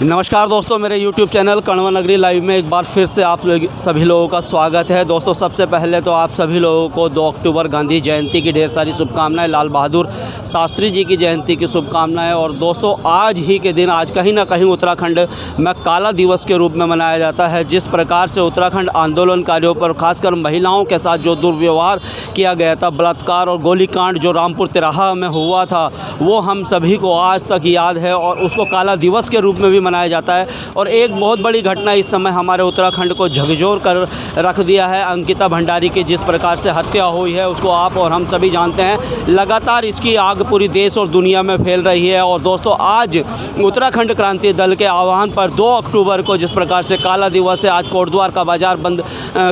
नमस्कार दोस्तों, मेरे YouTube चैनल कण्व नगरी लाइव में एक बार फिर से आप सभी लोगों का स्वागत है। दोस्तों, सबसे पहले तो आप सभी लोगों को 2 अक्टूबर गांधी जयंती की ढेर सारी शुभकामनाएं, लाल बहादुर शास्त्री जी की जयंती की शुभकामनाएं। और दोस्तों, आज ही के दिन आज कहीं ना कहीं उत्तराखंड में काला दिवस के रूप में मनाया जाता है। जिस प्रकार से उत्तराखंड आंदोलनकारियों पर खासकर महिलाओं के साथ जो दुर्व्यवहार किया गया था, बलात्कार और गोलीकांड जो रामपुर तिराहा में हुआ था, वो हम सभी को आज तक याद है और उसको काला दिवस के रूप में भी मनाया जाता है। और एक बहुत बड़ी घटना इस समय हमारे उत्तराखंड को झकझोर कर रख दिया है। अंकिता भंडारी की जिस प्रकार से हत्या हुई है, उसको आप और हम सभी जानते हैं। लगातार इसकी आग पूरी देश और दुनिया में फैल रही है। और दोस्तों, आज उत्तराखंड क्रांति दल के आह्वान पर 2 अक्टूबर को जिस प्रकार से काला दिवस है, आज कोटद्वार का बाज़ार बंद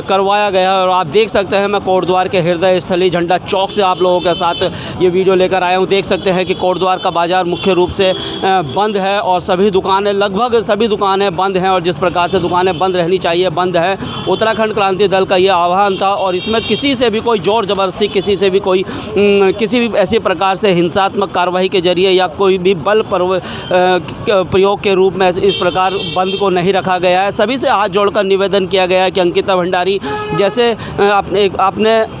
करवाया गया है। और आप देख सकते हैं, मैं कोटद्वार के हृदय स्थली झंडा चौक से आप लोगों के साथ ये वीडियो लेकर आया हूँ। देख सकते हैं कि कोटद्वार का बाज़ार मुख्य रूप से बंद है और सभी दुकानें, लगभग सभी दुकानें बंद हैं। और जिस प्रकार से दुकानें बंद रहनी चाहिए, बंद है। उत्तराखंड क्रांति दल का ये आह्वान था और इसमें किसी से भी कोई ज़ोर ज़बरदस्ती, किसी से भी कोई किसी भी ऐसी प्रकार से हिंसात्मक कार्रवाई के जरिए या कोई भी बल प्रयोग के रूप में इस प्रकार बंद को नहीं रखा गया है। सभी से हाथ जोड़कर निवेदन किया गया है कि अंकिता भंडारी जैसे अपने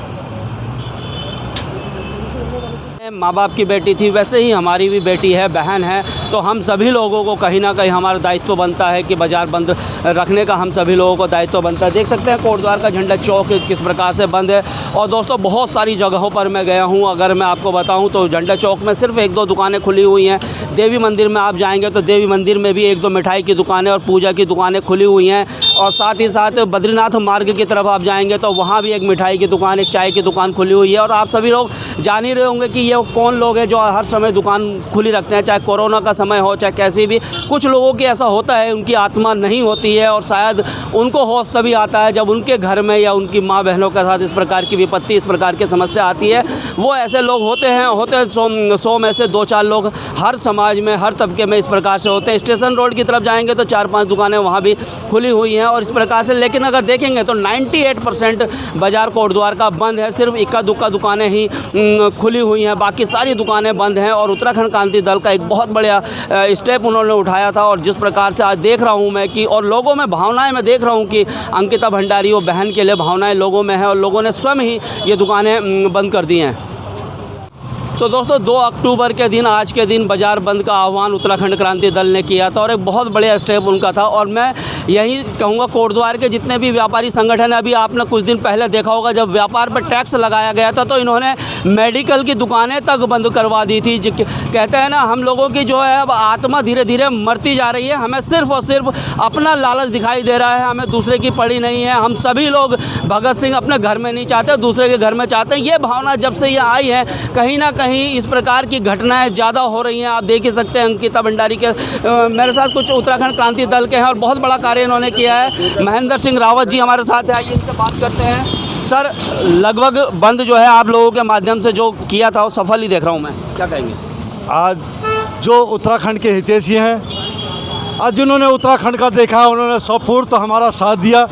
माँ बाप की बेटी थी, वैसे ही हमारी भी बेटी है, बहन है। तो हम सभी लोगों को कहीं ना कहीं हमारा दायित्व बनता है कि बाज़ार बंद रखने का हम सभी लोगों को दायित्व बनता है। देख सकते हैं कोटद्वार का झंडा चौक किस प्रकार से बंद है। और दोस्तों, बहुत सारी जगहों पर मैं गया हूँ। अगर मैं आपको बताऊँ तो झंडा चौक में सिर्फ 1-2 दुकानें खुली हुई हैं। देवी मंदिर में आप जाएंगे तो देवी मंदिर में भी 1-2 मिठाई की दुकानें और पूजा की दुकानें खुली हुई हैं। और साथ ही साथ बद्रीनाथ मार्ग की तरफ आप जाएंगे तो वहाँ भी एक मिठाई की दुकान, एक चाय की दुकान खुली हुई है। और आप सभी लोग जान ही रहे होंगे कि ये कौन लोग हैं जो हर समय दुकान खुली रखते हैं, चाहे कोरोना का समय हो, चाहे कैसी भी। कुछ लोगों की ऐसा होता है, उनकी आत्मा नहीं होती है और शायद उनको होश तभी आता है जब उनके घर में या उनकी माँ बहनों के साथ इस प्रकार की विपत्ति, इस प्रकार की समस्या आती है। वो ऐसे लोग होते हैं 100 में से 2-4 लोग हर समाज में, हर तबके में इस प्रकार से होते हैं। स्टेशन रोड की तरफ जाएंगे तो 4-5 दुकानें वहाँ भी खुली हुई हैं और इस प्रकार से। लेकिन अगर देखेंगे तो 98% बाज़ार कोटद्वार का बंद है। सिर्फ इक्का-दुक्का दुकानें ही खुली हुई हैं, बाकी सारी दुकानें बंद हैं। और उत्तराखंड क्रांति दल का एक बहुत बड़ा स्टेप उन्होंने उठाया था। और जिस प्रकार से आज देख रहा हूं मैं कि और लोगों में भावनाएं मैं देख रहा हूं कि अंकिता भंडारी वो बहन के लिए भावनाएं लोगों में हैं और लोगों ने स्वयं ही ये दुकानें बंद कर दी हैं। तो दोस्तों, 2 अक्टूबर के दिन, आज के दिन बाज़ार बंद का आह्वान उत्तराखंड क्रांति दल ने किया था और एक बहुत बड़े स्टेप उनका था। और मैं यही कहूँगा, कोटद्वार के जितने भी व्यापारी संगठन, अभी आपने कुछ दिन पहले देखा होगा जब व्यापार पर टैक्स लगाया गया था तो इन्होंने मेडिकल की दुकानें तक बंद करवा दी थी। कहते हैं ना, हम लोगों की जो है अब आत्मा धीरे धीरे मरती जा रही है। हमें सिर्फ और सिर्फ अपना लालच दिखाई दे रहा है, हमें दूसरे की पड़ी नहीं है। हम सभी लोग भगत सिंह अपने घर में नहीं चाहते, दूसरे के घर में चाहते हैं। ये भावना जब से ये आई है, कहीं ना कहीं इस प्रकार की घटनाएं ज़्यादा हो रही हैं। आप देख ही सकते हैं अंकिता भंडारी के मेरे साथ कुछ उत्तराखंड क्रांति दल के हैं और बहुत बड़ा कार्य इन्होंने किया है। महेंद्र सिंह रावत जी हमारे साथ हैं, आइए इनसे बात करते हैं। सर, लगभग बंद जो है आप लोगों के माध्यम से जो किया था वो सफल ही देख रहा हूँ मैं, क्या कहेंगे? आज जो उत्तराखंड के हितैषी हैं, आज जिन्होंने उत्तराखंड का देखा, उन्होंने सपूर्द तो हमारा साथ दिया।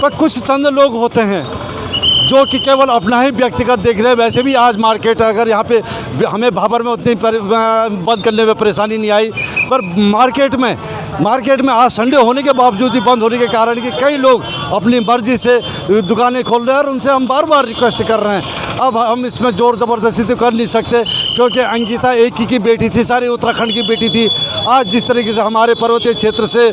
पर कुछ चंद लोग होते हैं जो कि केवल अपना ही व्यक्तिगत देख रहे हैं। वैसे भी आज मार्केट, अगर यहाँ पे हमें भाबर में उतनी बंद करने में परेशानी नहीं आई, पर मार्केट में आज संडे होने के बावजूद भी बंद होने के कारण कि कई लोग अपनी मर्जी से दुकानें खोल रहे हैं और उनसे हम बार बार रिक्वेस्ट कर रहे हैं। अब हम इसमें ज़ोर ज़बरदस्ती तो कर नहीं सकते, क्योंकि अंकिता एक ही की बेटी थी, सारे उत्तराखंड की बेटी थी। आज जिस तरीके से हमारे पर्वतीय क्षेत्र से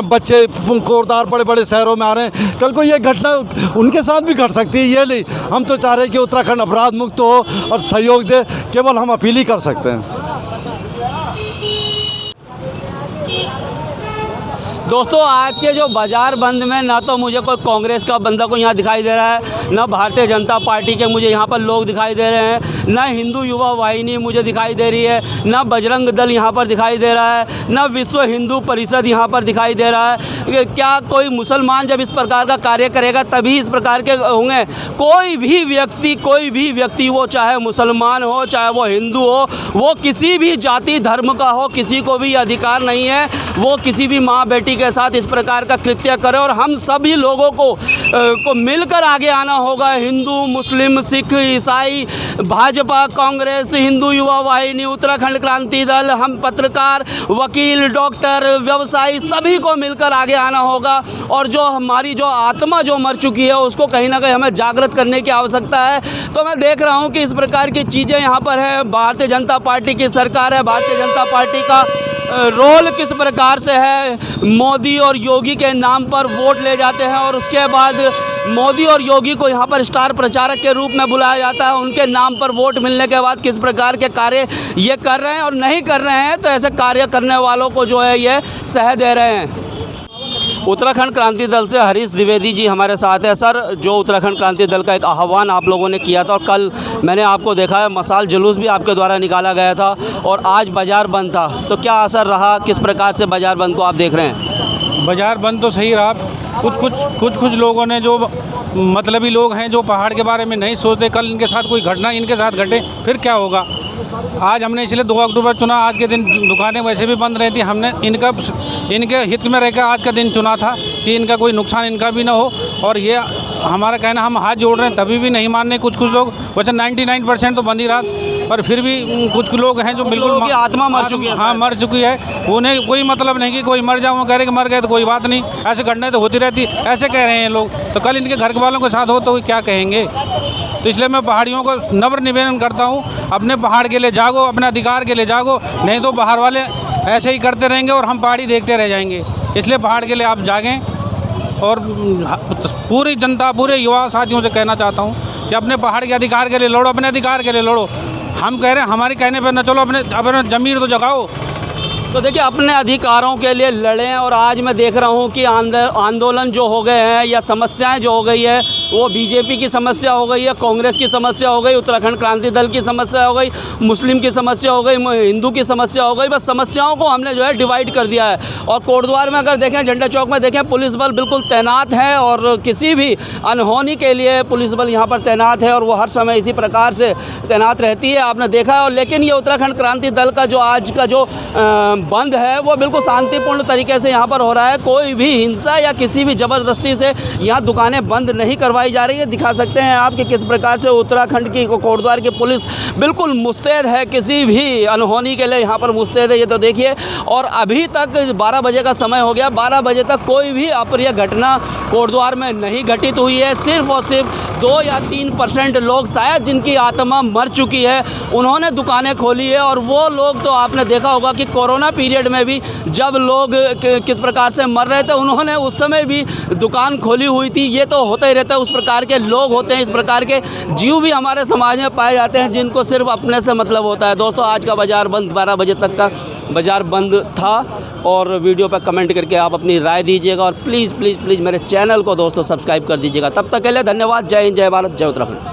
बच्चे कोटद्वार बड़े बड़े शहरों में आ रहे हैं, कल को ये घटना उनके साथ भी घट सकती है। ये नहीं, हम तो चाह रहे हैं कि उत्तराखंड अपराध मुक्त हो और सहयोग दे, केवल हम अपील ही कर सकते हैं। दोस्तों, आज के जो बाज़ार बंद में ना तो मुझे कोई कांग्रेस का बंदा को यहाँ दिखाई दे रहा है, ना भारतीय जनता पार्टी के मुझे यहाँ पर लोग दिखाई दे रहे हैं, ना हिंदू युवा वाहिनी मुझे दिखाई दे रही है, ना बजरंग दल यहाँ पर दिखाई दे रहा है, ना विश्व हिंदू परिषद यहाँ पर दिखाई दे रहा है। क्या कोई मुसलमान जब इस प्रकार का कार्य करेगा तभी इस प्रकार के होंगे? कोई भी व्यक्ति वो चाहे मुसलमान हो, चाहे वो हिंदू हो, वो किसी भी जाति धर्म का हो, किसी को भी अधिकार नहीं है वो किसी भी माँ बेटी के साथ इस प्रकार का कृत्य करे। और हम सभी लोगों को मिलकर आगे आना होगा। हिंदू, मुस्लिम, सिख, ईसाई, भाजपा, कांग्रेस, हिंदू युवा वाहिनी, उत्तराखंड क्रांति दल, हम पत्रकार, वकील, डॉक्टर, व्यवसायी, सभी को मिलकर आगे आना होगा। और जो हमारी जो आत्मा जो मर चुकी है उसको कहीं ना कहीं हमें जागृत करने की आवश्यकता है। तो मैं देख रहा हूँ कि इस प्रकार की चीज़ें यहाँ पर है। भारतीय जनता पार्टी की सरकार है, भारतीय जनता पार्टी का रोल किस प्रकार से है। मोदी और योगी के नाम पर वोट ले जाते हैं और उसके बाद मोदी और योगी को यहाँ पर स्टार प्रचारक के रूप में बुलाया जाता है। उनके नाम पर वोट मिलने के बाद किस प्रकार के कार्य ये कर रहे हैं और नहीं कर रहे हैं, तो ऐसे कार्य करने वालों को जो है ये सह दे रहे हैं। उत्तराखंड क्रांति दल से हरीश द्विवेदी जी हमारे साथ है। सर, जो उत्तराखंड क्रांति दल का एक आह्वान आप लोगों ने किया था और कल मैंने आपको देखा है मशाल जुलूस भी आपके द्वारा निकाला गया था और आज बाज़ार बंद था, तो क्या असर रहा, किस प्रकार से बाज़ार बंद को आप देख रहे हैं? बाज़ार बंद तो सही रहा। कुछ लोगों ने जो मतलबी लोग हैं जो पहाड़ के बारे में नहीं सोचते, कल इनके साथ कोई घटना इनके साथ घटे फिर क्या होगा। आज हमने इसलिए 2 अक्टूबर चुना। आज के दिन दुकानें वैसे भी बंद रहती, हमने इनके हित में रहकर आज का दिन चुना था कि इनका कोई नुकसान इनका भी ना हो। और ये हमारा कहना, हम हाथ जोड़ रहे हैं तभी भी नहीं मान रहे कुछ लोग। वैसे 99% तो बंद ही रहा, पर फिर भी कुछ लोग हैं जो बिल्कुल आत्मा मर चुकी है। हाँ, मर चुकी है। उन्हें कोई मतलब नहीं कि कोई मर जाओ, वो कह रहे कि मर गए तो कोई बात नहीं, ऐसे घटनाएं तो होती रहती, ऐसे कह रहे हैं लोग। तो कल इनके घर वालों के साथ हो तो क्या कहेंगे। तो इसलिए मैं पहाड़ियों को नम्र निवेदन करता हूँ, अपने पहाड़ के लिए जागो, अपने अधिकार के लिए जागो, नहीं तो बाहर वाले ऐसे ही करते रहेंगे और हम पहाड़ी देखते रह जाएंगे। इसलिए पहाड़ के लिए आप जागें। और पूरी जनता, पूरे युवा साथियों से कहना चाहता हूँ कि अपने पहाड़ के अधिकार के लिए लड़ो, अपने अधिकार के लिए लड़ो। हम कह रहे हैं हमारे कहने पर न चलो, अपने ज़मीर तो जगाओ। तो देखिए, अपने अधिकारों के लिए लड़ें। और आज मैं देख रहा हूँ कि आंदोलन जो हो गए हैं या समस्याएं जो हो गई है, वो बीजेपी की समस्या हो गई है, कांग्रेस की समस्या हो गई, उत्तराखंड क्रांति दल की समस्या हो गई, मुस्लिम की समस्या हो गई, हिंदू की समस्या हो गई। बस समस्याओं को हमने जो है डिवाइड कर दिया है। और कोटद्वार में अगर देखें, झंडा चौक में देखें, पुलिस बल बिल्कुल तैनात है और किसी भी अनहोनी के लिए पुलिस बल यहाँ पर तैनात है और वो हर समय इसी प्रकार से तैनात रहती है, आपने देखा है। और लेकिन ये उत्तराखंड क्रांति दल का जो आज का जो बंद है वो बिल्कुल शांतिपूर्ण तरीके से यहाँ पर हो रहा है। कोई भी हिंसा या किसी भी ज़बरदस्ती से यहाँ दुकानें बंद नहीं करवाई जा रही है। दिखा सकते हैं आप कि किस प्रकार से उत्तराखंड की कोटद्वार की पुलिस बिल्कुल मुस्तैद है, किसी भी अनहोनी के लिए यहाँ पर मुस्तैद है। ये तो देखिए, और अभी तक 12 बजे का समय हो गया, 12 बजे तक कोई भी अप्रिय घटना कोटद्वार में नहीं घटित हुई है। सिर्फ और सिर्फ 2 या 3% लोग शायद जिनकी आत्मा मर चुकी है उन्होंने दुकानें खोली है। और वो लोग तो आपने देखा होगा कि कोरोना पीरियड में भी जब लोग किस प्रकार से मर रहे थे, उन्होंने उस समय भी दुकान खोली हुई थी। ये तो होता ही रहता है, उस प्रकार के लोग होते हैं, इस प्रकार के जीव भी हमारे समाज में पाए जाते हैं जिनको सिर्फ अपने से मतलब होता है। दोस्तों, आज का बाज़ार बंद, 12 बजे तक का बाज़ार बंद था। और वीडियो पर कमेंट करके आप अपनी राय दीजिएगा और प्लीज़ प्लीज़ प्लीज़ मेरे चैनल को दोस्तों सब्सक्राइब कर दीजिएगा। तब तक के लिए धन्यवाद। जय हिंद, जय भारत, जय उत्तराखंड।